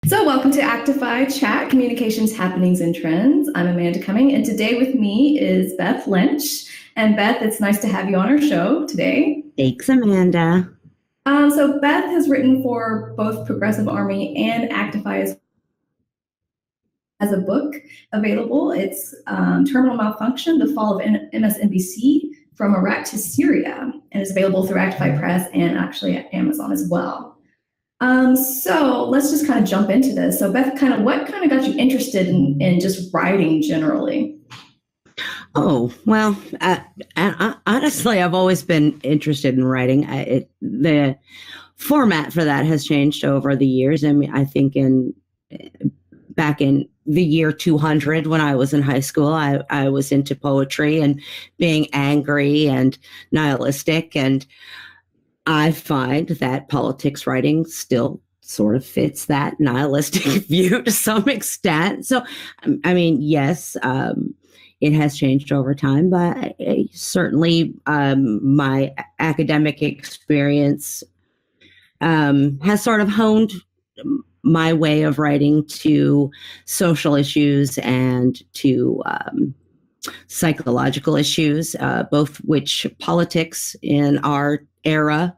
So, welcome to Actify Chat Communications Happenings and Trends. I'm Amanda Cumming, and today with me is Beth Lynch. And Beth, it's nice to have you on our show today. Thanks, Amanda. So, Beth has written for both Progressive Army and Actify as a book available. It's Terminal Malfunction: The Fall of MSNBC from Iraq to Syria, and it's available through Actify Press and actually at Amazon as well. So let's just kind of jump into this. So Beth, what got you interested in just writing generally? Oh, well, honestly, I've always been interested in writing. The format for that has changed over the years. I mean, I think back in the year 200, when I was in high school, I was into poetry and being angry and nihilistic. And I find that politics writing still sort of fits that nihilistic view to some extent. So, I mean, yes, it has changed over time, but certainly my academic experience has sort of honed my way of writing to social issues and to psychological issues, both which politics in our era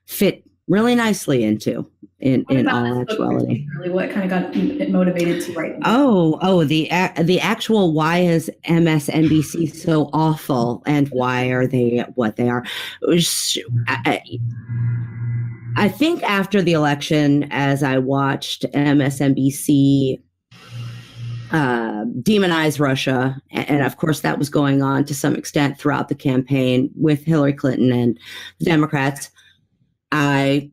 fit really nicely into in all actuality. Really, what kind of got you motivated to write? The actual why is MSNBC so awful and why are they what they are? I think after the election, as I watched MSNBC demonize Russia. And of course, that was going on to some extent throughout the campaign with Hillary Clinton and the Democrats. I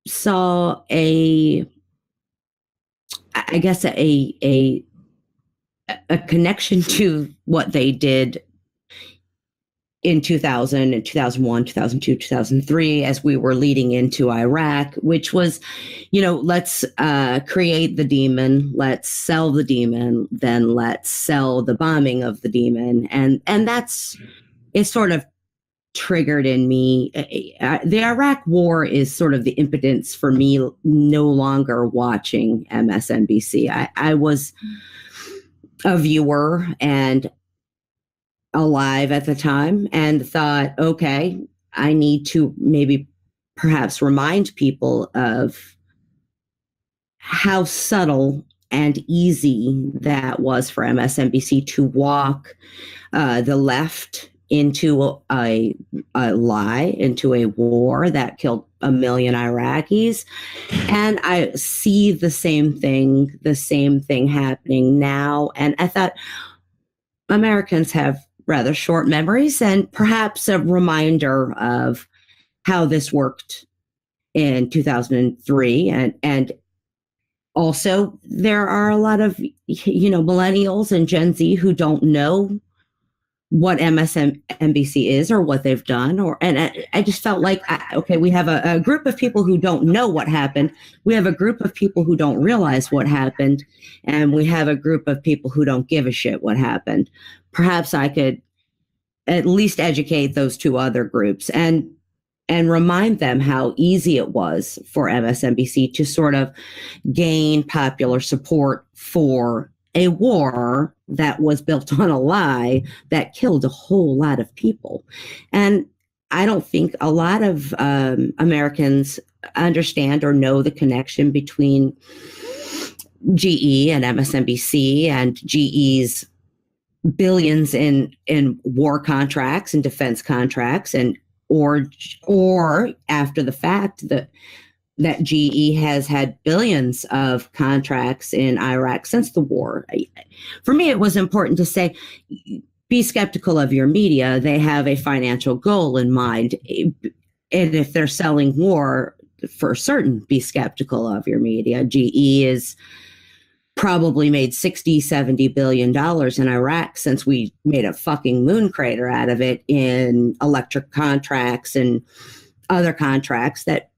saw a connection to what they did in 2000 and 2001, 2002, 2003, as we were leading into Iraq, which was, let's create the demon, let's sell the demon, then let's sell the bombing of the demon. And it sort of triggered in me. The Iraq war is sort of the impotence for me no longer watching MSNBC. I was a viewer and alive at the time and thought, okay, I need to maybe perhaps remind people of how subtle and easy that was for MSNBC to walk the left into a lie, into a war that killed 1 million Iraqis. And I see the same thing happening now. And I thought Americans have rather short memories, and perhaps a reminder of how this worked in 2003. And also there are a lot of, millennials and Gen Z who don't know what MSNBC is or what they've done. And I just felt like, okay, we have a group of people who don't know what happened. We have a group of people who don't realize what happened. And we have a group of people who don't give a shit what happened. Perhaps I could at least educate those two other groups and remind them how easy it was for MSNBC to sort of gain popular support for a war that was built on a lie that killed a whole lot of people. And I don't think a lot of Americans understand or know the connection between GE and MSNBC and GE's billions in war contracts and defense contracts, and or after the fact that GE has had billions of contracts in Iraq since the war. For me, it was important to say, be skeptical of your media. They have a financial goal in mind. And if they're selling war, for certain, be skeptical of your media. GE is probably made $60-70 billion in Iraq since we made a fucking moon crater out of it in electric contracts and other contracts that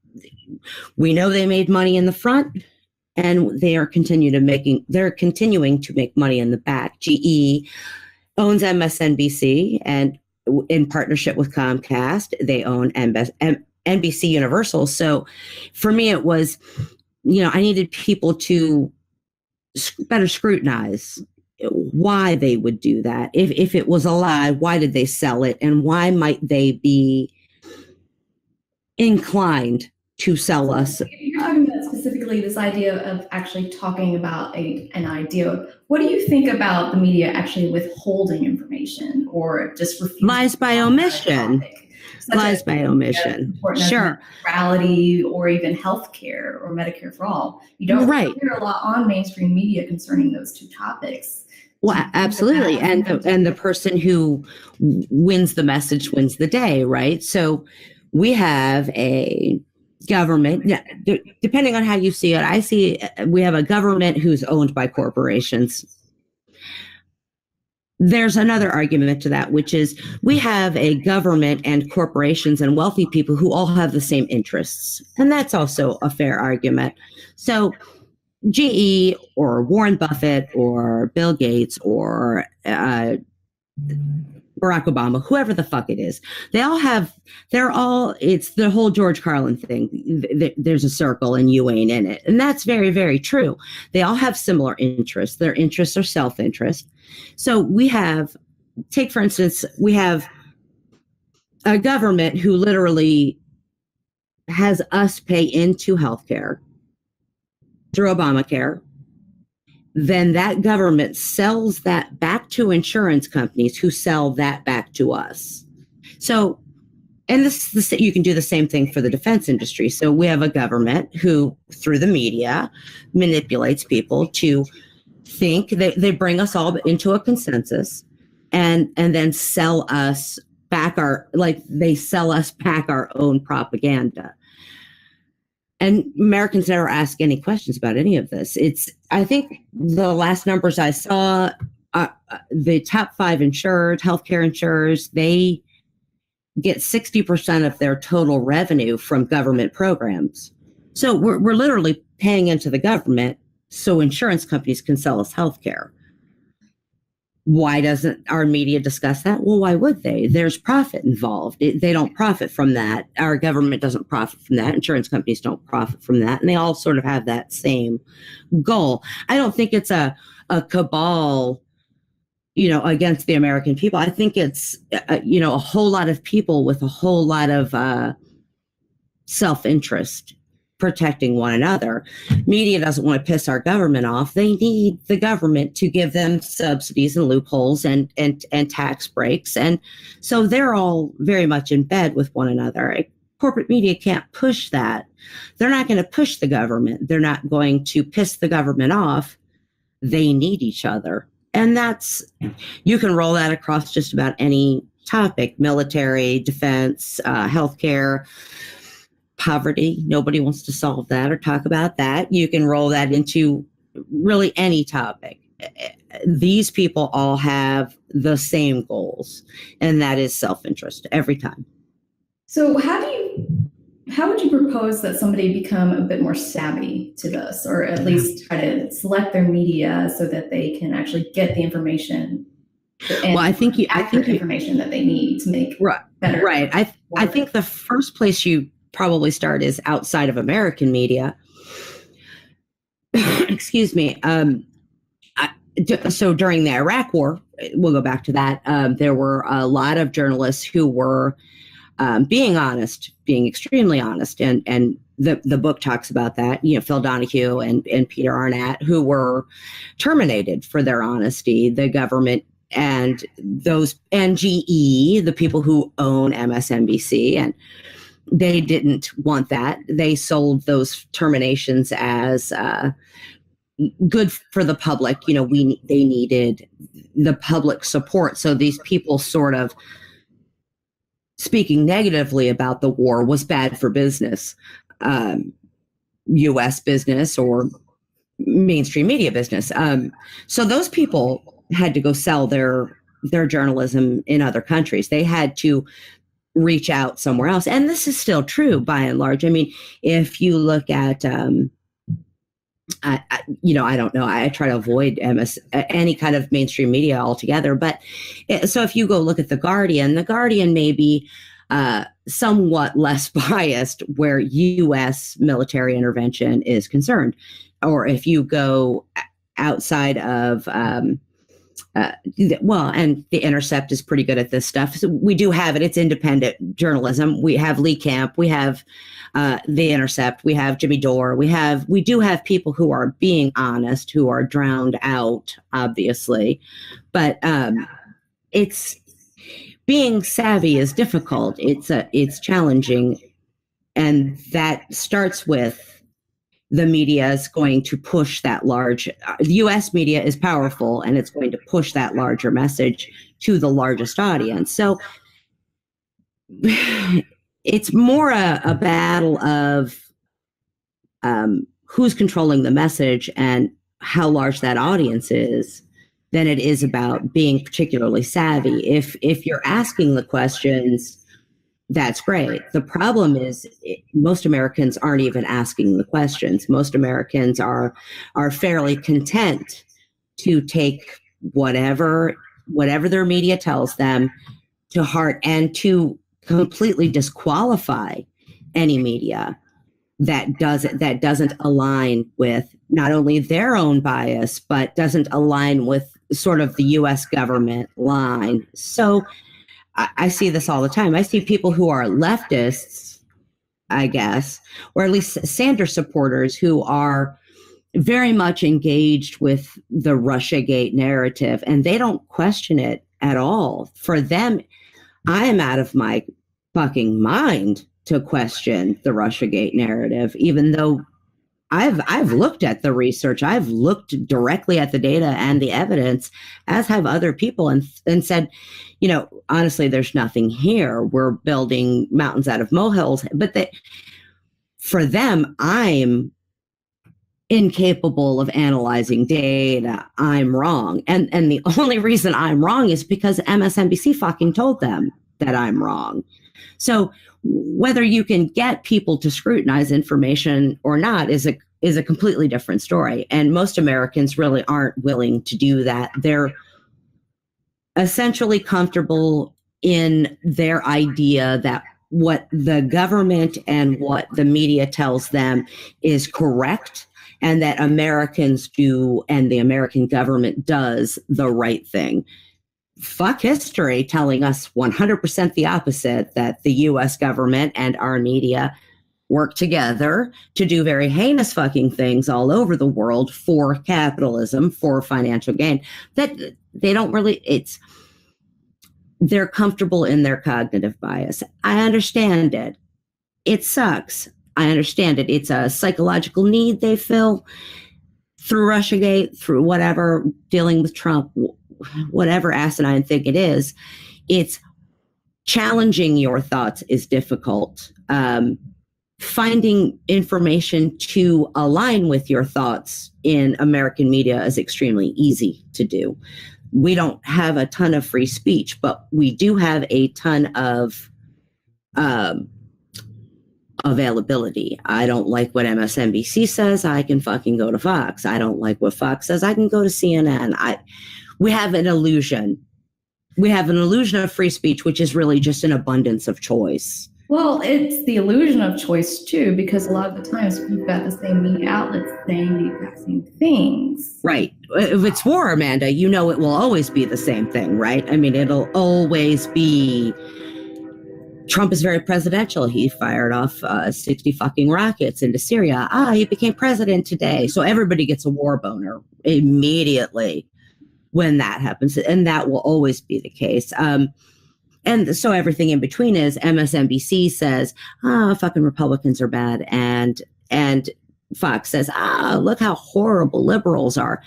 we know they made money in the front, and they're continuing to make money in the back. GE owns MSNBC, and in partnership with Comcast, they own NBC Universal. So for me, it was I needed people to better scrutinize why they would do that. If it was a lie, why did they sell it? And why might they be inclined to sell us? You're talking about specifically this idea of actually talking about an idea. What do you think about the media actually withholding information or just refusing? Lies by omission. Lies by omission. Sure. Neutrality or even healthcare or Medicare for all. You don't hear a lot on mainstream media concerning those two topics. Well, absolutely. And the person who wins the message wins the day, right? So we have a government, depending on how you see it, we have a government who's owned by corporations. There's another argument to that, which is we have a government and corporations and wealthy people who all have the same interests. And that's also a fair argument. So GE or Warren Buffett or Bill Gates or Barack Obama, whoever the fuck it is, it's the whole George Carlin thing. There's a circle and you ain't in it. And that's very, very true. They all have similar interests. Their interests are self-interest. So take for instance, we have a government who literally has us pay into healthcare through Obamacare. Then that government sells that back to insurance companies who sell that back to us. So, and this you can do the same thing for the defense industry. So we have a government who, through the media, manipulates people to think that they bring us all into a consensus and then sell us back our own propaganda. And Americans never ask any questions about any of this. I think the last numbers I saw, the top 5 healthcare insurers, they get 60% of their total revenue from government programs. So we're literally paying into the government so insurance companies can sell us healthcare. Why doesn't our media discuss that? Well, why would they? There's profit involved. They don't profit from that. Our government doesn't profit from that. Insurance companies don't profit from that. And they all sort of have that same goal. I don't think it's a cabal, against the American people. I think it's, a whole lot of people with a whole lot of self-interest protecting one another. Media doesn't want to piss our government off. They need the government to give them subsidies and loopholes and tax breaks. And so they're all very much in bed with one another. Corporate media can't push that. They're not going to push the government. They're not going to piss the government off. They need each other. And you can roll that across just about any topic: military, defense, healthcare, poverty. Nobody wants to solve that or talk about that. You can roll that into really any topic. These people all have the same goals, and that is self-interest every time. So how would you propose that somebody become a bit more savvy to this, or at least try to select their media so that they can actually get the information? I think information that they need to make better. Right. I think the first place you probably start is outside of American media. Excuse me. So during the Iraq War, we'll go back to that. There were a lot of journalists who were being extremely honest. And the book talks about that, Phil Donahue and Peter Arnett, who were terminated for their honesty. The government and GE, the people who own MSNBC, and they didn't want that. They sold those terminations as good for the public. They needed the public support. So these people sort of speaking negatively about the war was bad for business, U.S. business or mainstream media business. So those people had to go sell their journalism in other countries. They had to reach out somewhere else. And this is still true by and large. I mean, if you look at, I don't know, I try to avoid any kind of mainstream media altogether. But so if you go look at The Guardian may be somewhat less biased where U.S. military intervention is concerned. Or if you go outside of, and The Intercept is pretty good at this stuff. So we do have it. It's independent journalism. We have Lee Camp. We have The Intercept. We have Jimmy Dore. We do have people who are being honest, who are drowned out, obviously. But it's being savvy is difficult. It's challenging, and that starts with the media is going to push that the U.S. media is powerful, and it's going to push that larger message to the largest audience. So it's more a battle of who's controlling the message and how large that audience is than it is about being particularly savvy. If you're asking the questions, that's great. The problem is most Americans aren't even asking the questions. Most Americans are fairly content to take whatever their media tells them to heart and to completely disqualify any media that doesn't align with not only their own bias, but doesn't align with sort of the U.S. government line. So I see this all the time. I see people who are leftists, I guess, or at least Sanders supporters who are very much engaged with the Russiagate narrative, and they don't question it at all. For them, I am out of my fucking mind to question the Russiagate narrative, even though I've looked at the research, I've looked directly at the data and the evidence, as have other people, and said, honestly, there's nothing here. We're building mountains out of molehills. But for them, I'm incapable of analyzing data. I'm wrong. And the only reason I'm wrong is because MSNBC fucking told them that I'm wrong. So whether you can get people to scrutinize information or not is a completely different story. And most Americans really aren't willing to do that. They're essentially comfortable in their idea that what the government and what the media tells them is correct, and that Americans do and the American government does the right thing. Fuck history telling us 100% the opposite, that the U.S. government and our media work together to do very heinous fucking things all over the world for capitalism, for financial gain. That they don't really, they're comfortable in their cognitive bias. I understand it. It sucks. I understand it. It's a psychological need they feel through Russiagate, through whatever, dealing with Trump, whatever asinine thing it is. It's challenging your thoughts is difficult. Finding information to align with your thoughts in American media is extremely easy to do. We don't have a ton of free speech, but we do have a ton of availability. I don't like what MSNBC says, I can fucking go to Fox. I don't like what Fox says, I can go to CNN. We have an illusion. We have an illusion of free speech, which is really just an abundance of choice. Well, it's the illusion of choice, too, because a lot of the times you've got the same media outlets saying the exact same things. Right. If it's war, Amanda, it will always be the same thing, right? I mean, it'll always be Trump is very presidential. He fired off 60 fucking rockets into Syria. He became president today. So everybody gets a war boner immediately when that happens. And that will always be the case. And so everything in between is MSNBC says, fucking Republicans are bad. And Fox says, look how horrible liberals are.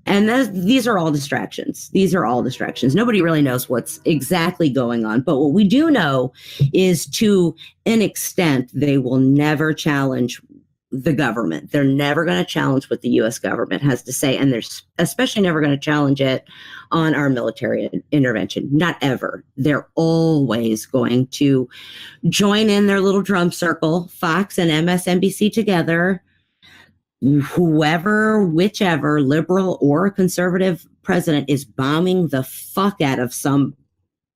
And these are all distractions. These are all distractions. Nobody really knows what's exactly going on. But what we do know is, to an extent, they will never challenge the government. They're never going to challenge what the U.S. government has to say. And they're especially never going to challenge it on our military intervention. Not ever. They're always going to join in their little drum circle, Fox and MSNBC together. Whichever liberal or conservative president is bombing the fuck out of some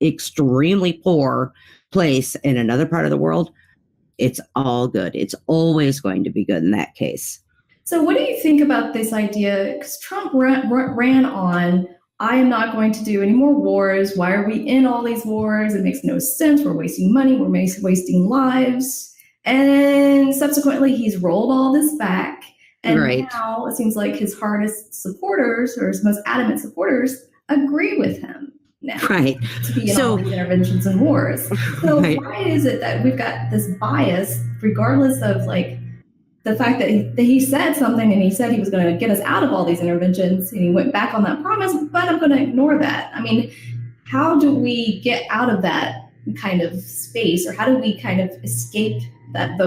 extremely poor place in another part of the world, it's all good. It's always going to be good in that case. So what do you think about this idea? Because Trump ran on, I am not going to do any more wars. Why are we in all these wars? It makes no sense. We're wasting money. We're wasting lives. And subsequently, he's rolled all this back. And now it seems like his hardest supporters, or his most adamant supporters, agree with him now. To be in all these interventions and wars. So why is it that we've got this bias, regardless of like the fact that he said something and he said he was going to get us out of all these interventions, and he went back on that promise, but I'm going to ignore that. I mean, how do we get out of that kind of space, or how do we kind of escape that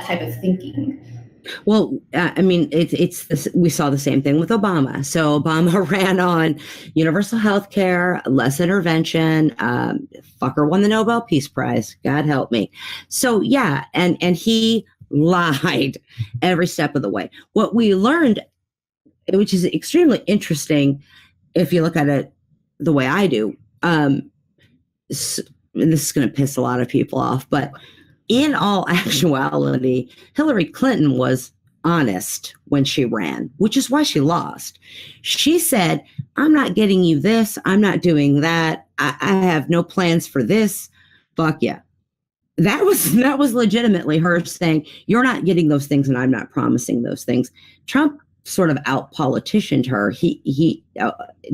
type of thinking? Well, I mean, we saw the same thing with Obama. So Obama ran on universal health care, less intervention. Fucker won the Nobel Peace Prize. God help me. So yeah, and he lied every step of the way. What we learned, which is extremely interesting, if you look at it the way I do, and this is going to piss a lot of people off, but in all actuality, Hillary Clinton was honest when she ran, which is why she lost. She said, I'm not getting you this. I'm not doing that. I have no plans for this. Fuck yeah. That was legitimately her saying, you're not getting those things and I'm not promising those things. Trump sort of out-politicianed her. He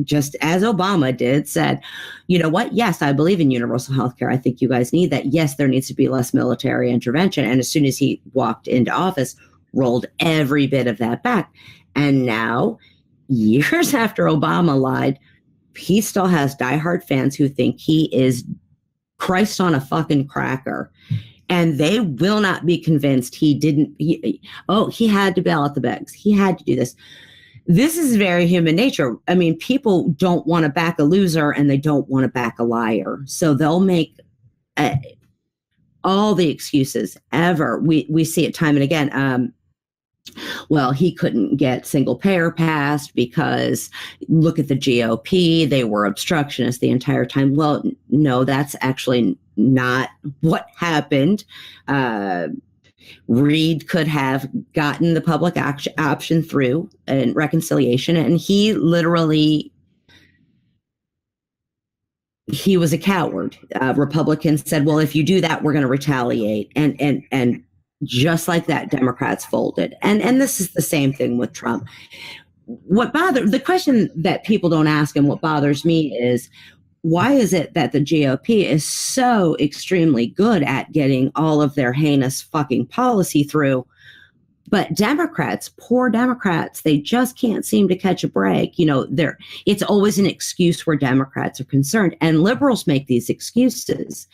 just as Obama did, said, you know what? Yes, I believe in universal health care. I think you guys need that. Yes, there needs to be less military intervention. And as soon as he walked into office, rolled every bit of that back. And now, years after Obama lied, he still has diehard fans who think he is Christ on a fucking cracker. And they will not be convinced he had to bail out the begs. He had to do this. This is very human nature. I mean, people don't want to back a loser and they don't want to back a liar. So they'll make all the excuses ever. We see it time and again. Well, he couldn't get single payer passed because look at the GOP. They were obstructionists the entire time. Well, no, that's actually not what happened. Reid could have gotten the public option through and reconciliation, and he was a coward. Republicans said, well, if you do that, we're going to retaliate. And just like that, Democrats folded. And this is the same thing with Trump. The question that people don't ask and what bothers me is, why is it that the GOP is so extremely good at getting all of their heinous fucking policy through? But Democrats, poor Democrats, they just can't seem to catch a break. You know, it's always an excuse where Democrats are concerned, and liberals make these excuses.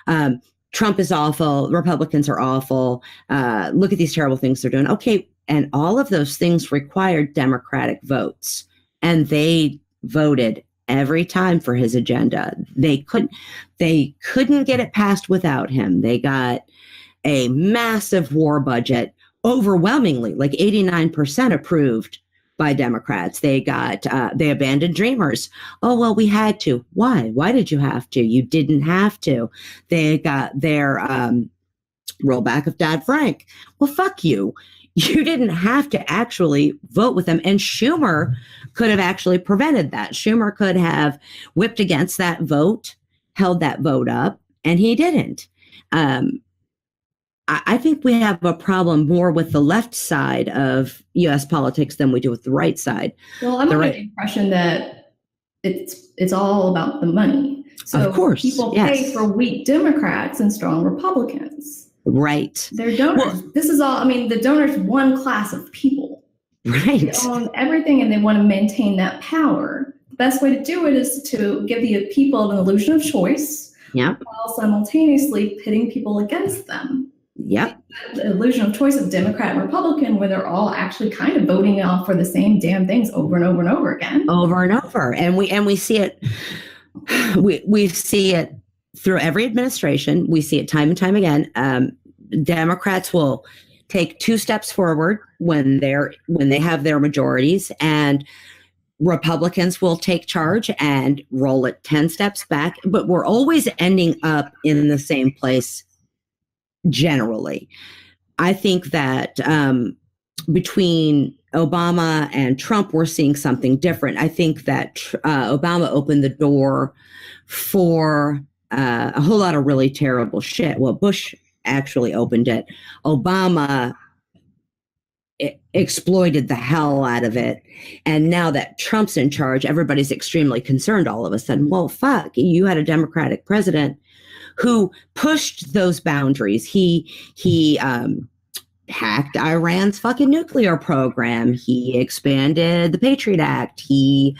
Trump is awful. Republicans are awful. Look at these terrible things they're doing. Okay. And all of those things required Democratic votes, and they voted every time for his agenda. They couldn't get it passed without him. They got a massive war budget, overwhelmingly, like 89% approved by Democrats. They abandoned Dreamers. Oh, well, we had to. Why? Why did you have to? You didn't have to. They got their rollback of Dodd-Frank. Well, fuck you. You didn't have to actually vote with them. And Schumer could have actually prevented that. Schumer could have whipped against that vote, held that vote up, and he didn't. I think we have a problem more with the left side of U.S. politics than we do with the right side. Well, I'm under the impression that it's all about the money. So of course, people pay for weak Democrats and strong Republicans. Right. They're donors. This is all, I mean, the donors, one class of people. Right. They own everything and they want to maintain that power. The best way to do it is to give the people an illusion of choice, while simultaneously pitting people against them. Yep. The illusion of choice of Democrat and Republican, where they're all actually kind of voting off for the same damn things over and over and over again. Over and over. And we see it. We see it through every administration. We see it time and time again. Democrats will take two steps forward when they have their majorities, and Republicans will take charge and roll it 10 steps back, but we're always ending up in the same place generally. I think that between Obama and Trump, we're seeing something different. I think that Obama opened the door for a whole lot of really terrible shit. Well, Bush actually opened it. Obama exploited the hell out of it. And now that Trump's in charge, everybody's extremely concerned all of a sudden. Well, fuck, you had a Democratic president who pushed those boundaries. He hacked Iran's fucking nuclear program. He expanded the Patriot Act. He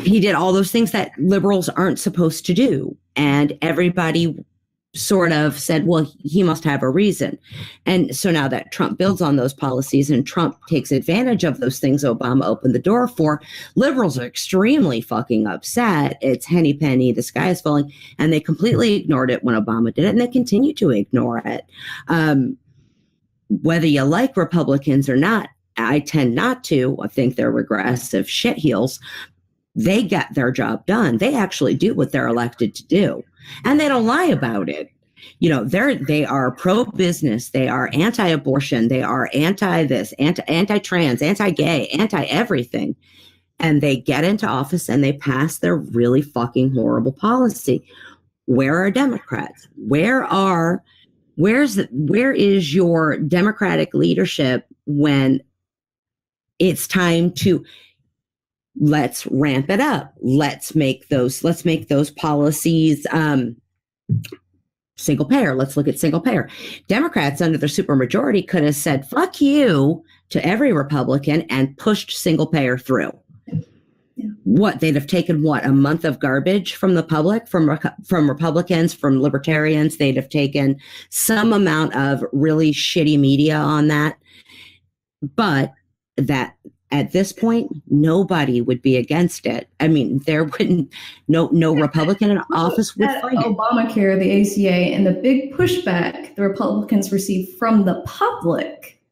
did all those things that liberals aren't supposed to do. And everybody sort of said, well, he must have a reason. And so now that Trump builds on those policies and Trump takes advantage of those things Obama opened the door for, liberals are extremely fucking upset. It's henny penny, the sky is falling. And they completely ignored it when Obama did it, and they continue to ignore it. Whether you like Republicans or not, I tend not to. I think they're regressive shitheels. They get their job done. They actually do what they're elected to do. And they don't lie about it. You know, they are pro-business. They are anti-abortion. They are anti-this, anti-trans, anti-gay, anti-everything. And they get into office and they pass their really fucking horrible policy. Where are Democrats? Where is your Democratic leadership when it's time to let's ramp it up. Let's make those policies single payer. Let's look at single payer. Democrats under their supermajority could have said, fuck you to every Republican and pushed single payer through. Yeah. What, they'd have taken a month of garbage from the public, from Republicans, from libertarians. They'd have taken some amount of really shitty media on that. But that, at this point, nobody would be against it. I mean, there wouldn't, no Republican in office would fight it. Obamacare, the ACA, and the big pushback the Republicans received from the public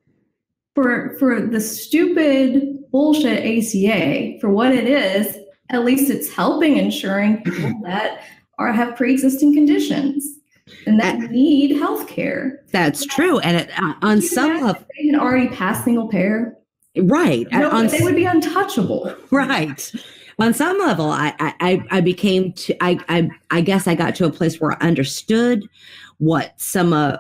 for the stupid bullshit ACA, for what it is, at least it's helping ensuring people that have pre-existing conditions and that need health care. That's true. And on some level, they had already passed single payer. Right. No, they would be untouchable. Right. On some level, I guess I got to a place where I understood what some of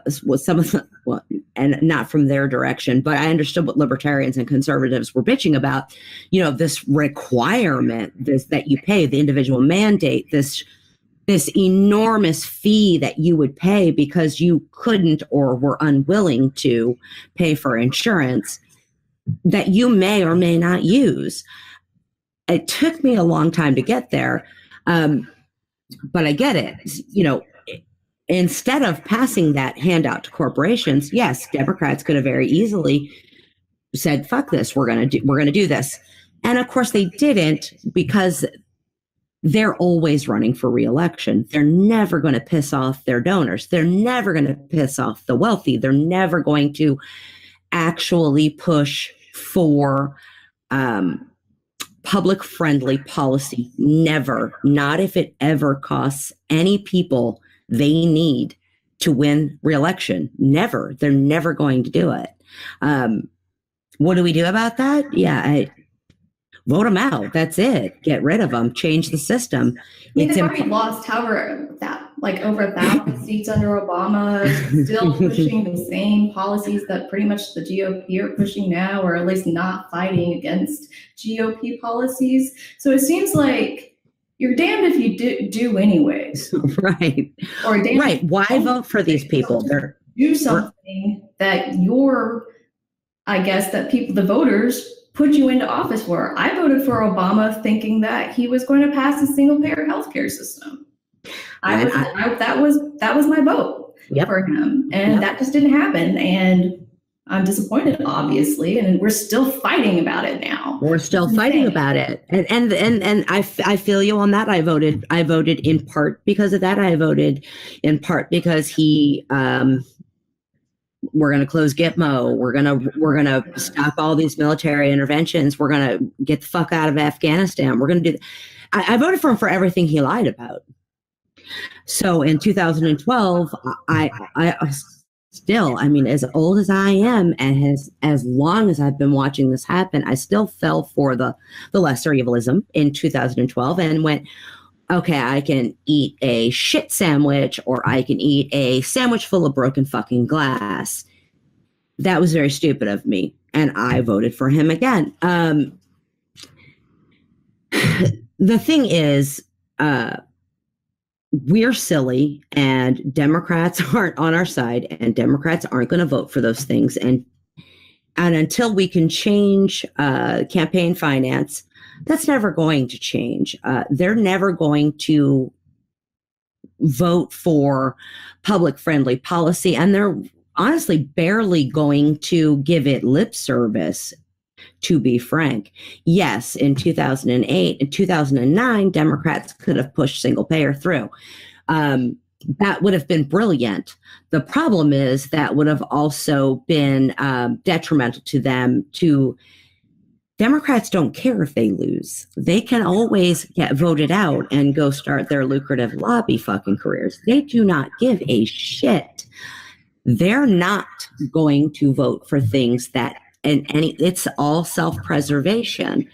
and not from their direction, but I understood what libertarians and conservatives were bitching about. You know, this requirement, that you pay, the individual mandate, this enormous fee that you would pay because you couldn't or were unwilling to pay for insurance that you may or may not use. It took me a long time to get there, but I get it. You know, instead of passing that handout to corporations, yes, Democrats could have very easily said, "Fuck this, we're gonna do this," and of course they didn't, because they're always running for re-election. They're never going to piss off their donors. They're never going to piss off the wealthy. They're never going to actually push for public-friendly policy. Never. Not if it ever costs any people they need to win re-election. Never. They're never going to do it. What do we do about that? Yeah, vote them out. That's it. Get rid of them. Change the system. I mean, they've already lost over 1,000 seats under Obama, still pushing the same policies that pretty much the GOP are pushing now, or at least not fighting against GOP policies. So it seems like you're damned if you do anyways. Right. Or damned right. Why vote for these people? They're do something that the voters put you into office for. I voted for Obama thinking that he was going to pass a single-payer healthcare system. That was my vote for him, and that just didn't happen. And I'm disappointed, obviously, and we're still fighting about it now. We're still fighting about it, and I feel you on that. I voted in part because of that. I voted in part because he we're going to close Gitmo. We're going to stop all these military interventions. We're going to get the fuck out of Afghanistan. We're going to do. I voted for him for everything he lied about. So in 2012, I still, I mean, as old as I am, and as long as I've been watching this happen, I still fell for the lesser evilism in 2012 and went, okay, I can eat a shit sandwich or I can eat a sandwich full of broken fucking glass. That was very stupid of me. And I voted for him again. The thing is, we're silly and Democrats aren't on our side and Democrats aren't going to vote for those things. And until we can change campaign finance, that's never going to change. They're never going to vote for public friendly policy. And they're honestly barely going to give it lip service, to be frank. Yes, in 2008 and 2009, Democrats could have pushed single payer through. That would have been brilliant. The problem is that would have also been detrimental to them. Democrats don't care if they lose. They can always get voted out and go start their lucrative lobby fucking careers. They do not give a shit. They're not going to vote for things that, and it's all self-preservation.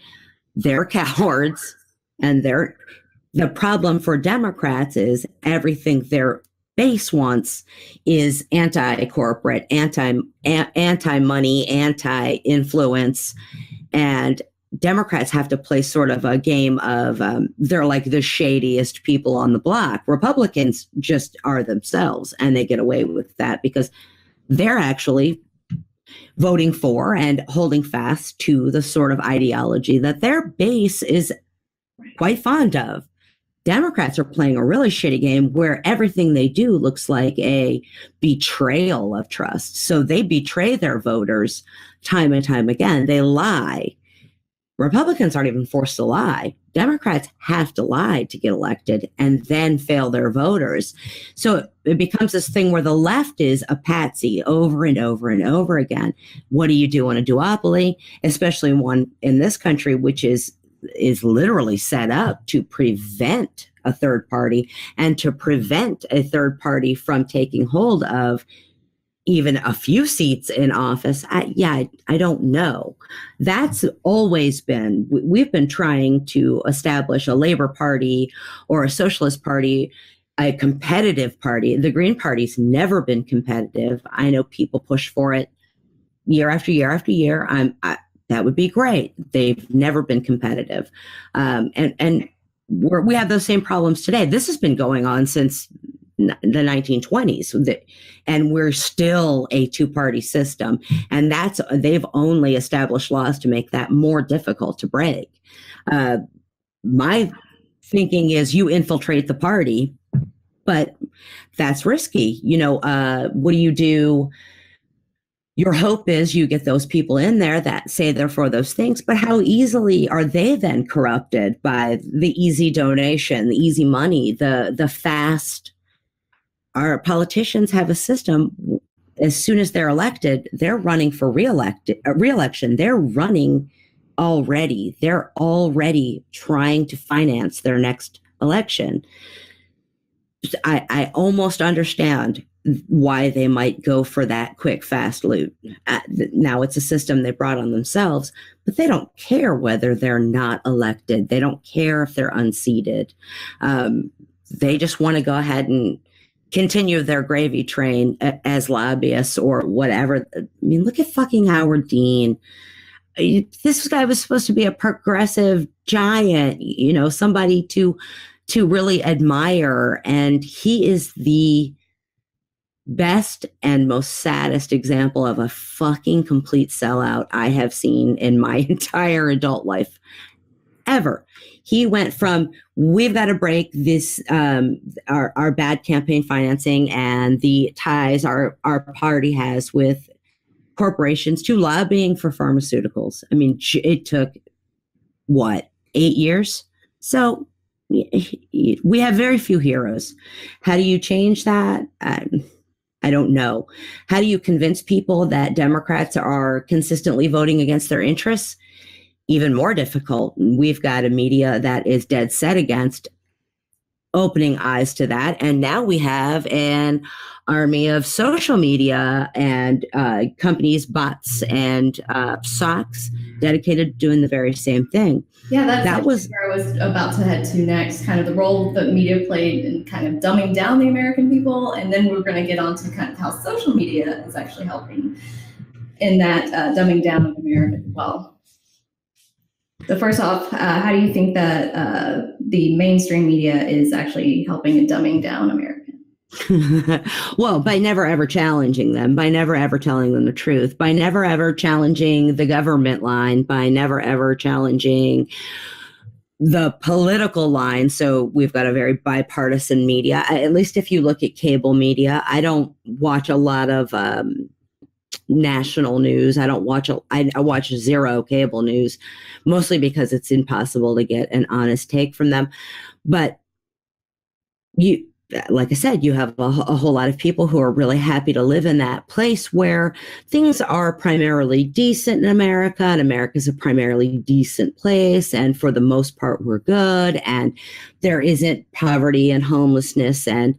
They're cowards, and the problem for Democrats is everything their base wants is anti-corporate, anti-money, anti-influence. And Democrats have to play sort of a game of they're like the shadiest people on the block. Republicans just are themselves, and they get away with that because they're actually voting for and holding fast to the sort of ideology that their base is quite fond of. Democrats are playing a really shitty game where everything they do looks like a betrayal of trust. So they betray their voters time and time again. They lie. Republicans aren't even forced to lie. Democrats have to lie to get elected and then fail their voters. So it becomes this thing where the left is a patsy over and over and over again. What do you do in a duopoly, especially one in this country, which is literally set up to prevent a third party and to prevent a third party from taking hold of even a few seats in office? I don't know. That's always been, we've been trying to establish a Labor Party or a Socialist Party, a competitive party. The Green Party's never been competitive. I know people push for it year after year after year. That would be great. They've never been competitive. And we have those same problems today. This has been going on since the 1920s, and we're still a two-party system. And they've only established laws to make that more difficult to break. My thinking is you infiltrate the party, but that's risky. What do you do? Your hope is you get those people in there that say they're for those things, but how easily are they then corrupted by the easy donation, the easy money, the fast? Our politicians have a system. As soon as they're elected, they're running for re-election. They're running already. They're already trying to finance their next election. I almost understand why they might go for that quick, fast loot. Now it's a system they brought on themselves, but they don't care whether they're not elected. They don't care if they're unseated. They just want to go ahead and continue their gravy train as lobbyists or whatever. I mean, look at fucking Howard Dean. This guy was supposed to be a progressive giant, somebody to really admire. And he is the best and most saddest example of a fucking complete sellout I have seen in my entire adult life ever. He went from, we've got to break this, our bad campaign financing and the ties our party has with corporations, to lobbying for pharmaceuticals. I mean, it took, 8 years? So we have very few heroes. How do you change that? I don't know. How do you convince people that Democrats are consistently voting against their interests? Even more difficult. We've got a media that is dead set against opening eyes to that. And now we have an army of social media and companies, bots, and socks dedicated to doing the very same thing. Yeah, that was where I was about to head to next, kind of the role that media played in kind of dumbing down the American people. And then we're going to get on to kind of how social media is actually helping in that dumbing down of America as well. So first off, how do you think that the mainstream media is actually helping in dumbing down America? Well, by never ever challenging them, by never ever telling them the truth, by never ever challenging the government line, by never ever challenging the political line. So we've got a very bipartisan media. At least if you look at cable media, I don't watch a lot of national news. I watch zero cable news, mostly because it's impossible to get an honest take from them. But like I said, you have a whole lot of people who are really happy to live in that place where things are primarily decent in America, and America's a primarily decent place. And for the most part, we're good. And there isn't poverty and homelessness. And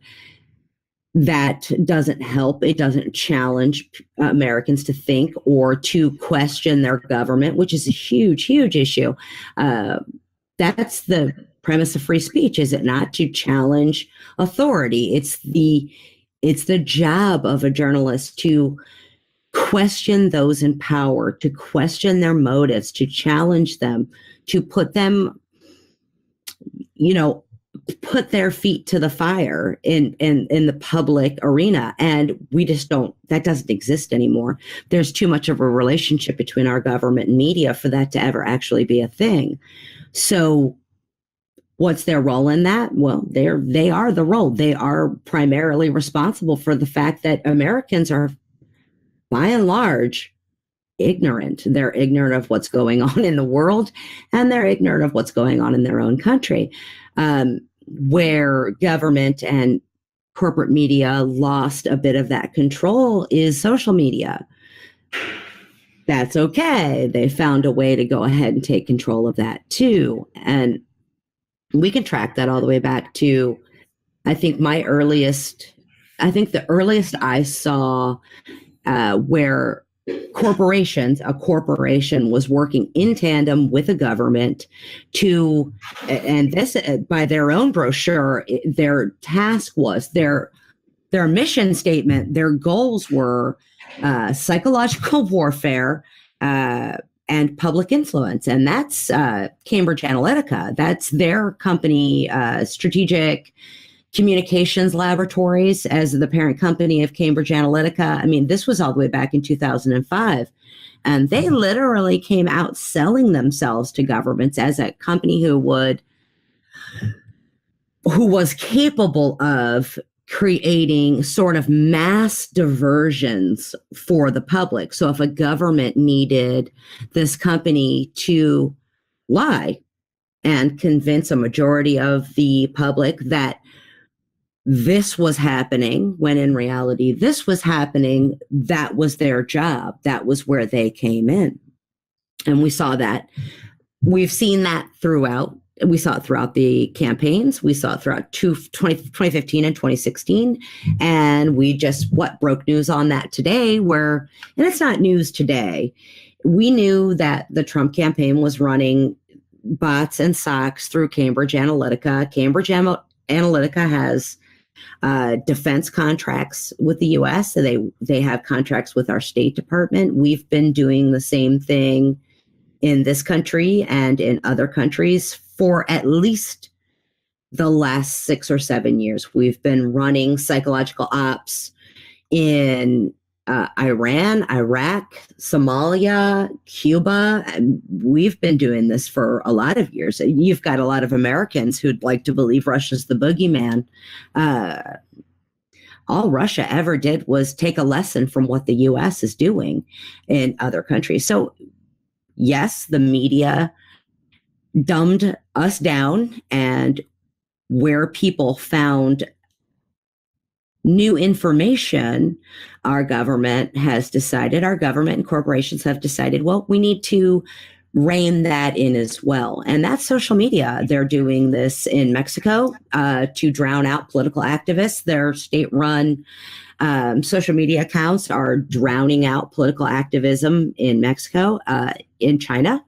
that doesn't help. It doesn't challenge Americans to think or to question their government, which is a huge, huge issue. That's the premise of free speech, is it not? To challenge authority. It's the job of a journalist to question those in power, to question their motives, to challenge them, to put them, put their feet to the fire in the public arena. And we just don't, that doesn't exist anymore. There's too much of a relationship between our government and media for that to ever actually be a thing. So what's their role in that? Well, they are the role. They are primarily responsible for the fact that Americans are, by and large, ignorant. They're ignorant of what's going on in the world, and they're ignorant of what's going on in their own country. Where government and corporate media lost a bit of that control is social media. That's okay. They found a way to go ahead and take control of that too. And we can track that all the way back to, I think the earliest I saw where a corporation was working in tandem with a government to, and this by their own brochure, their task was, their mission statement, their goals were psychological warfare, and public influence. And that's Cambridge Analytica. That's their company, Strategic Communications Laboratories, as the parent company of Cambridge Analytica. I mean, this was all the way back in 2005. And they literally came out selling themselves to governments as a company who was capable of creating sort of mass diversions for the public. So if a government needed this company to lie and convince a majority of the public that this was happening, when in reality this was happening, that was their job. That was where they came in. And we saw that. We've seen that throughout. We saw it throughout the campaigns. We saw it throughout 2015 and 2016. And we just broke news on that today, and it's not news today. We knew that the Trump campaign was running bots and socks through Cambridge Analytica. Cambridge Analytica has defense contracts with the U.S. So they have contracts with our State Department. We've been doing the same thing in this country and in other countries for at least the last 6 or 7 years. We've been running psychological ops in Iran, Iraq, Somalia, Cuba. And we've been doing this for a lot of years. You've got a lot of Americans who'd like to believe Russia's the boogeyman. All Russia ever did was take a lesson from what the U.S. is doing in other countries. So yes, the media dumbed us down, and where people found new information, our government and corporations have decided, well, we need to rein that in as well. And that's social media. They're doing this in Mexico to drown out political activists. Their state-run social media accounts are drowning out political activism in Mexico, in China.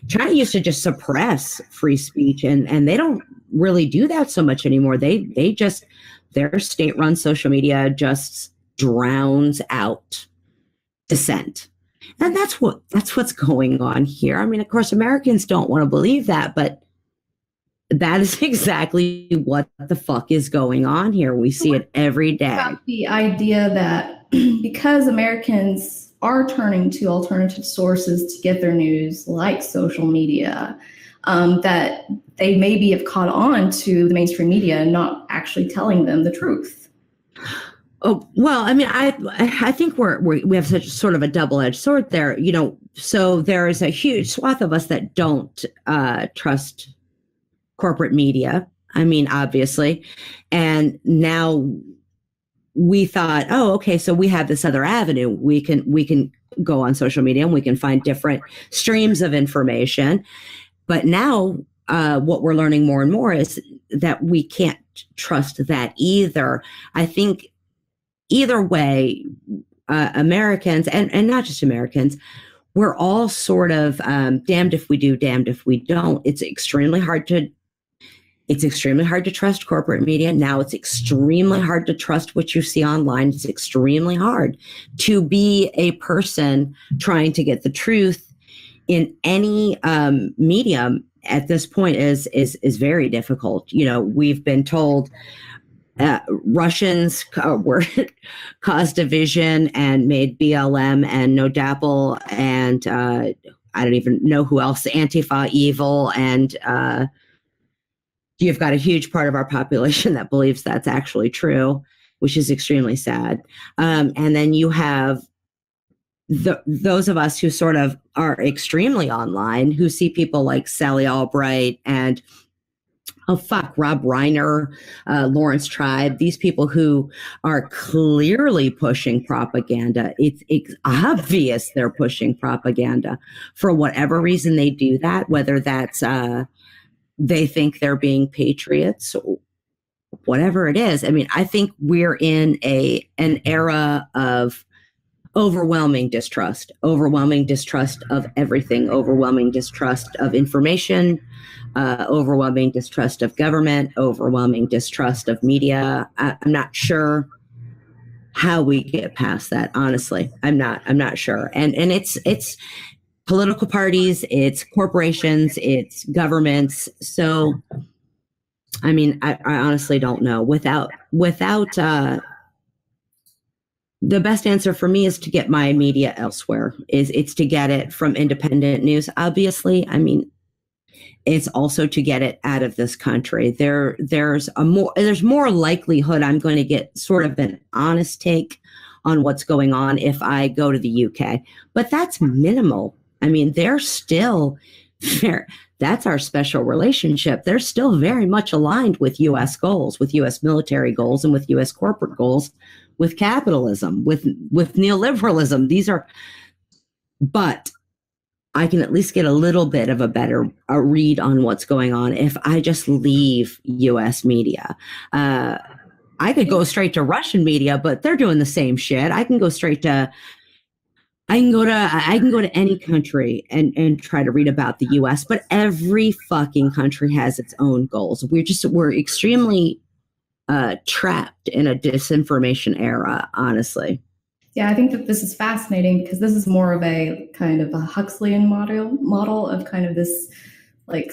China used to just suppress free speech, and they don't really do that so much anymore. Their state-run social media just drowns out dissent. And that's what's going on here. I mean, of course, Americans don't want to believe that, but that is exactly what the fuck is going on here. We see it every day. The idea that because Americans are turning to alternative sources to get their news, like social media, that they maybe have caught on to the mainstream media and not actually telling them the truth. Oh, well, I mean, I think we have such sort of a double-edged sword there, so there is a huge swath of us that don't trust corporate media. I mean, obviously. And now we thought, oh, okay, so we have this other avenue. We can go on social media and we can find different streams of information. But now what we're learning more and more is that we can't trust that either. I think either way, Americans, and not just Americans, we're all sort of damned if we do, damned if we don't. It's extremely hard to trust corporate media. Now it's extremely hard to trust what you see online. It's extremely hard to be a person trying to get the truth in any medium at this point is very difficult. We've been told Russians caused division and made BLM and No Dapple and I don't even know who else, Antifa evil, and you've got a huge part of our population that believes that's actually true, which is extremely sad. And then you have those of us who sort of are extremely online, who see people like Sally Albright and Rob Reiner, Lawrence Tribe, these people who are clearly pushing propaganda. It's obvious they're pushing propaganda. For whatever reason they do that, whether that's they think they're being patriots, or whatever it is. I mean, I think we're in an era of overwhelming distrust of everything, overwhelming distrust of information, overwhelming distrust of government, overwhelming distrust of media. I'm not sure how we get past that. Honestly, I'm not sure. And it's political parties, it's corporations, it's governments. So, I mean, I honestly don't know. Without the best answer for me is to get my media elsewhere. It's to get it from independent news. Obviously, I mean, it's also to get it out of this country. There's more likelihood I'm going to get sort of an honest take on what's going on if I go to the UK, but that's minimal. I mean, they're still fair. That's our special relationship. They're still very much aligned with U.S. goals, with U.S. military goals, and with U.S. corporate goals, with capitalism, with neoliberalism. But I can at least get a little bit of a read on what's going on if I just leave U.S. media. I could go straight to Russian media, but they're doing the same shit. I can go to any country and try to read about the U.S., but every fucking country has its own goals. We're extremely trapped in a disinformation era, honestly. Yeah, I think that this is fascinating because this is more of a kind of a Huxleyan model of kind of this, like,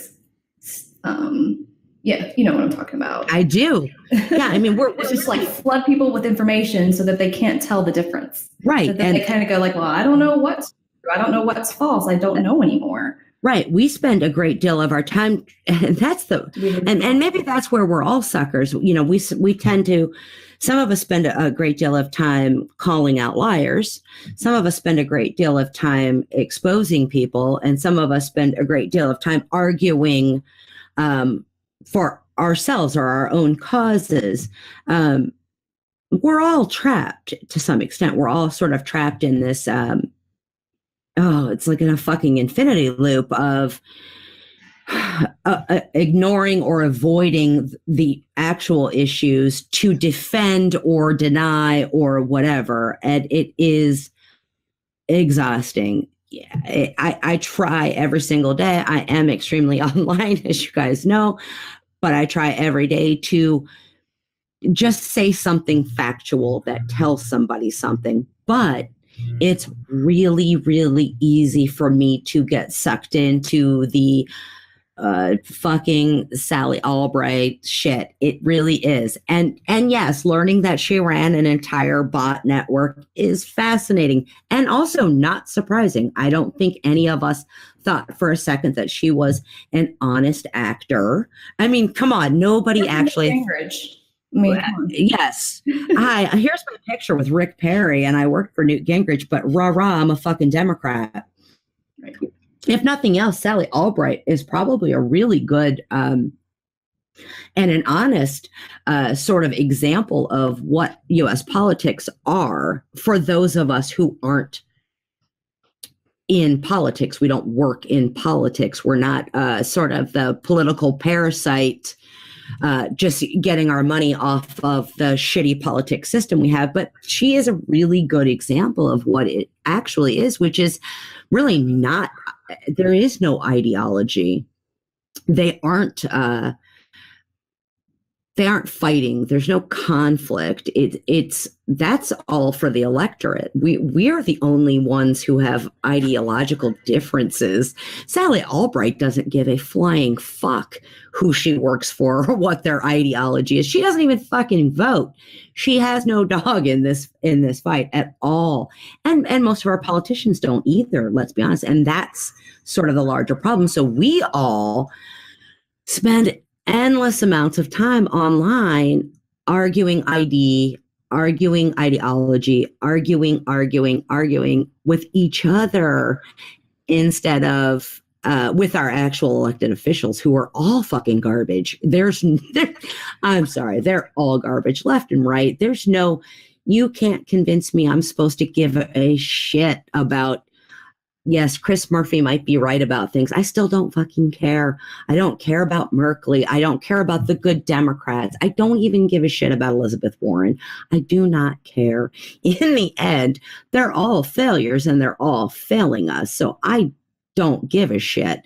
yeah, you know what I'm talking about. I do. Yeah, I mean, we're just like flood people with information so that they can't tell the difference. Right. So that they kind of go like, well, I don't know what's true. I don't know what's false. I don't know anymore. Right. We spend a great deal of our time, and and maybe that's where we're all suckers. We tend to, some of us spend a great deal of time calling out liars. Some of us spend a great deal of time exposing people, and some of us spend a great deal of time arguing for ourselves or our own causes, we're all trapped to some extent. We're all sort of trapped in this, it's like in a fucking infinity loop of ignoring or avoiding the actual issues to defend or deny or whatever. And it is exhausting. Yeah, I try every single day. I am extremely online, as you guys know, but I try every day to just say something factual that tells somebody something. But it's really, really easy for me to get sucked into the fucking Sally Albright shit. It really is. And yes, learning that she ran an entire bot network is fascinating and also not surprising. I don't think any of us thought for a second that she was an honest actor. I mean, come on, nobody actually. Yes. Hi, here's my picture with Rick Perry, and I worked for Newt Gingrich, but I'm a fucking Democrat. Right. If nothing else, Sally Albright is probably a really good and an honest sort of example of what U.S. politics are for those of us who aren't in politics. We don't work in politics. We're not sort of the political parasite just getting our money off of the shitty politics system we have. But she is a really good example of what it actually is, which is really not, there is no ideology. They aren't fighting. There's no conflict. That's all for the electorate. We are the only ones who have ideological differences. Sally Albright doesn't give a flying fuck who she works for or what their ideology is. She doesn't even fucking vote. She has no dog in this fight at all. And most of our politicians don't either, let's be honest. And that's sort of the larger problem. So we all spend endless amounts of time online arguing arguing ideology, arguing with each other instead of with our actual elected officials who are all fucking garbage. I'm sorry, they're all garbage left and right. You can't convince me I'm supposed to give a shit about, yes, Chris Murphy might be right about things. I still don't fucking care. I don't care about Merkley. I don't care about the good Democrats. I don't even give a shit about Elizabeth Warren. I do not care. In the end, they're all failures and they're all failing us. So I don't give a shit.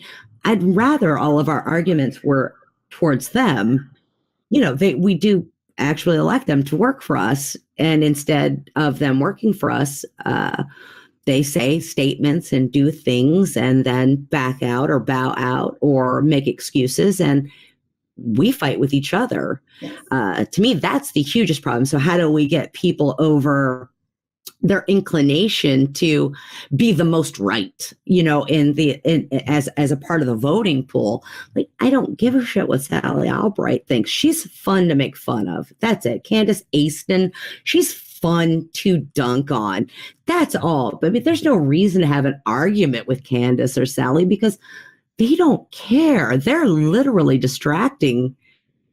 I'd rather all of our arguments were towards them. We do actually elect them to work for us. And instead of them working for us, they say statements and do things and then back out or bow out or make excuses, and we fight with each other. Yes. To me, that's the hugest problem. So how do we get people over their inclination to be the most right, as a part of the voting pool? Like, I don't give a shit what Sally Albright thinks. She's fun to make fun of. That's it. Candace Easton, she's fun to dunk on. That's all. But I mean, there's no reason to have an argument with Candace or Sally because they don't care. They're literally distracting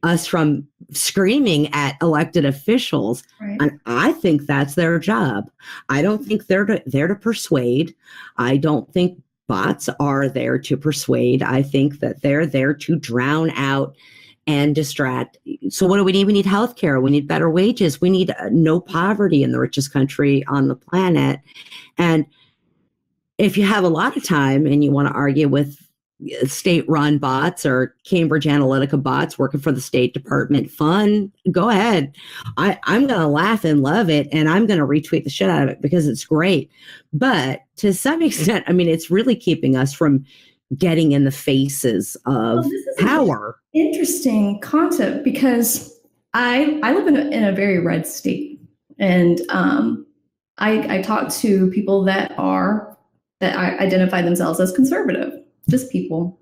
us from screaming at elected officials. Right. And I think that's their job. I don't think they're there to persuade. I don't think bots are there to persuade. I think that they're there to drown out and distract. So what do we need? We need healthcare. We need better wages. We need no poverty in the richest country on the planet. And if you have a lot of time and you want to argue with state-run bots or Cambridge Analytica bots working for the State Department, fun, go ahead. I'm going to laugh and love it, and I'm going to retweet the shit out of it because it's great. But to some extent, I mean, it's really keeping us from getting in the faces of power. Interesting concept, because I live in a very red state, and I talk to people that identify themselves as conservative, just people.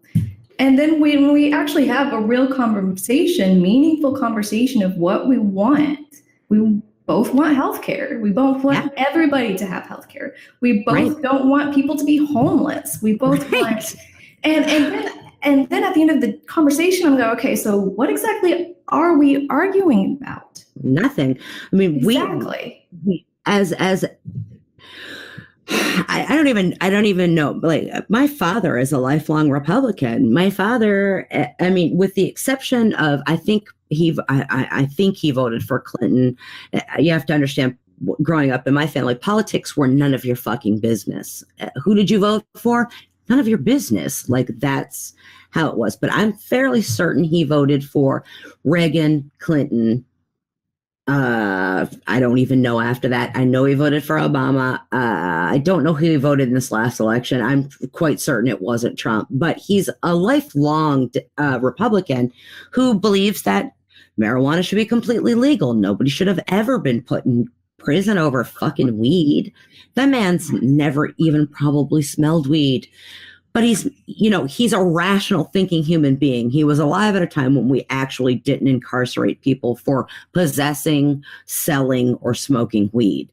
And then when we actually have a real conversation, meaningful conversation of what we want, we both want healthcare. We both want everybody to have healthcare. We both don't want people to be homeless. We both want, and then And then at the end of the conversation, I'm going, okay, so what exactly are we arguing about? Nothing. I mean, exactly. we as I don't even know. Like, my father is a lifelong Republican. My father, I mean, with the exception of, I think he voted for Clinton. You have to understand, growing up in my family, politics were none of your fucking business. Who did you vote for? None of your business. Like, that's how it was. But I'm fairly certain he voted for Reagan, Clinton. I don't even know after that. I know he voted for Obama. I don't know who he voted in this last election. I'm quite certain it wasn't Trump, but he's a lifelong Republican who believes that marijuana should be completely legal. Nobody should have ever been put in prison over fucking weed. That man's never even probably smelled weed. But he's a rational thinking human being. He was alive at a time when we actually didn't incarcerate people for possessing, selling, or smoking weed.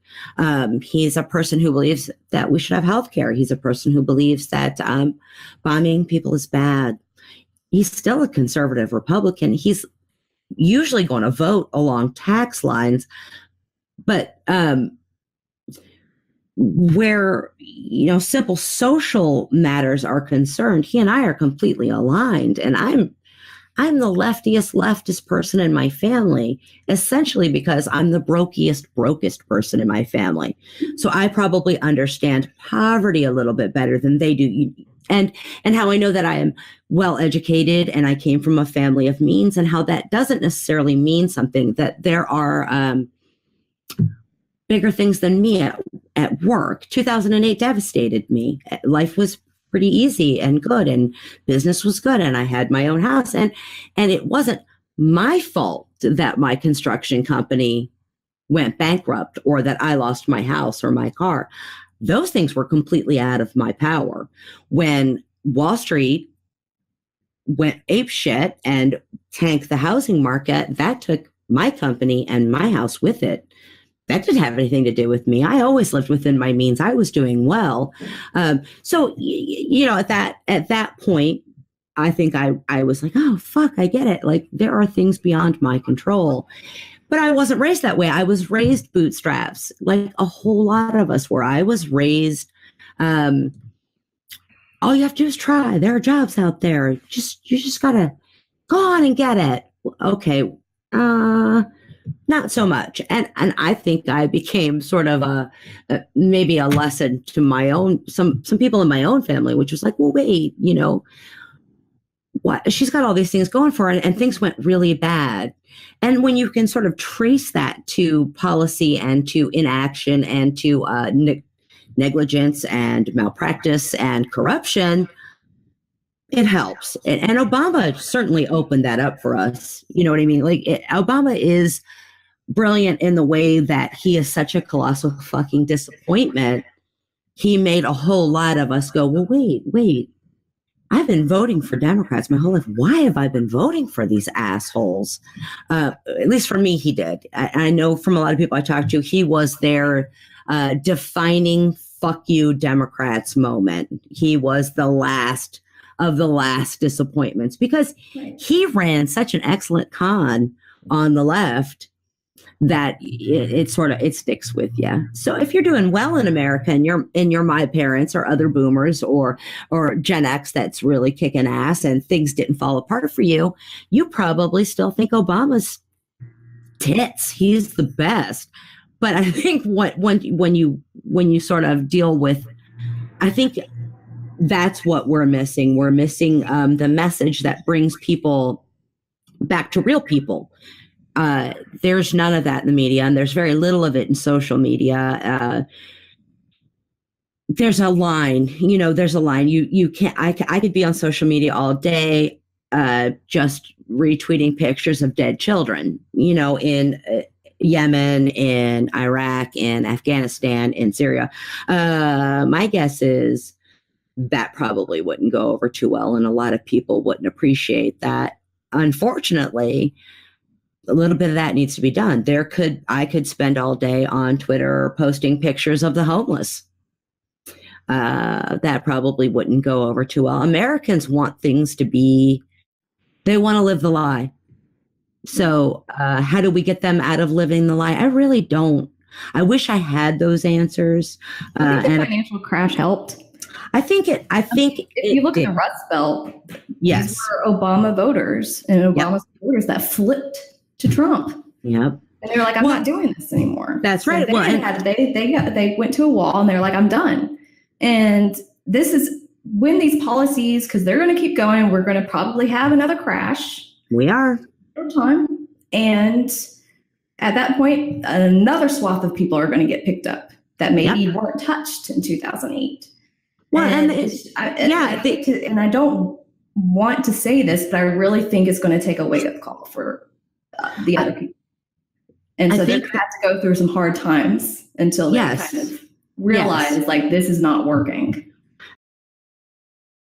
He's a person who believes that we should have health care. He's a person who believes that bombing people is bad. He's still a conservative Republican. He's usually going to vote along tax lines, but where simple social matters are concerned, he and I are completely aligned. And I'm the leftist person in my family, essentially because I'm the brokest person in my family. So I probably understand poverty a little bit better than they do. And how I know that I am well educated and I came from a family of means, and how that doesn't necessarily mean something, that there are bigger things than me at work. 2008 devastated me. Life was pretty easy and good, and business was good, and I had my own house, and it wasn't my fault that my construction company went bankrupt or that I lost my house or my car. Those things were completely out of my power. When Wall Street went apeshit and tanked the housing market, that took my company and my house with it. That didn't have anything to do with me. I always lived within my means. I was doing well. So at that point, I think I was like, oh, fuck, I get it. Like, there are things beyond my control. But I wasn't raised that way. I was raised bootstraps, like a whole lot of us were. I was raised, all you have to do is try. There are jobs out there. You just got to go on and get it. Okay. Not so much. And I think I became sort of maybe a lesson to my own, some people in my own family, which was like, well, wait, what? She's got all these things going for her, and things went really bad. And when you can sort of trace that to policy and to inaction and to negligence and malpractice and corruption, it helps. And Obama certainly opened that up for us. You know what I mean? Like, Obama is brilliant in the way that he is such a colossal fucking disappointment. He made a whole lot of us go, well, wait, I've been voting for Democrats my whole life. Why have I been voting for these assholes? At least for me, he did. I know from a lot of people I talked to, he was their defining fuck you Democrats moment. He was the last of the last disappointments, because he ran such an excellent con on the left that it sticks with you. So if you're doing well in America and you're my parents or other boomers or Gen X that's really kicking ass and things didn't fall apart for you, you probably still think Obama's tits. He's the best. But I think when you sort of deal with, I think that's what we're missing. We're missing the message that brings people back to real people. There's none of that in the media, and there's very little of it in social media. There's a line, there's a line. You can't, I could be on social media all day, just retweeting pictures of dead children, in Yemen, in Iraq, in Afghanistan, in Syria. My guess is that probably wouldn't go over too well, and a lot of people wouldn't appreciate that. Unfortunately, a little bit of that needs to be done. I could spend all day on Twitter posting pictures of the homeless. that probably wouldn't go over too well. Americans want things to be, they want to live the lie. So how do we get them out of living the lie? I really don't. I wish I had those answers. I think the financial crash helped. I think if you look at the Rust Belt, yes, these were Obama voters and Obama supporters that flipped to Trump. Yep. And they were like, I'm not doing this anymore. That's right. So they went to a wall and they're like, I'm done. And this is when these policies, because they're going to keep going, we're going to probably have another crash. We are. Time. And at that point, another swath of people are going to get picked up that maybe weren't touched in 2008. Well, and I don't want to say this, but I really think it's going to take a wake-up call for the other people. And so they're going to have to go through some hard times until they kind of realize, like, this is not working.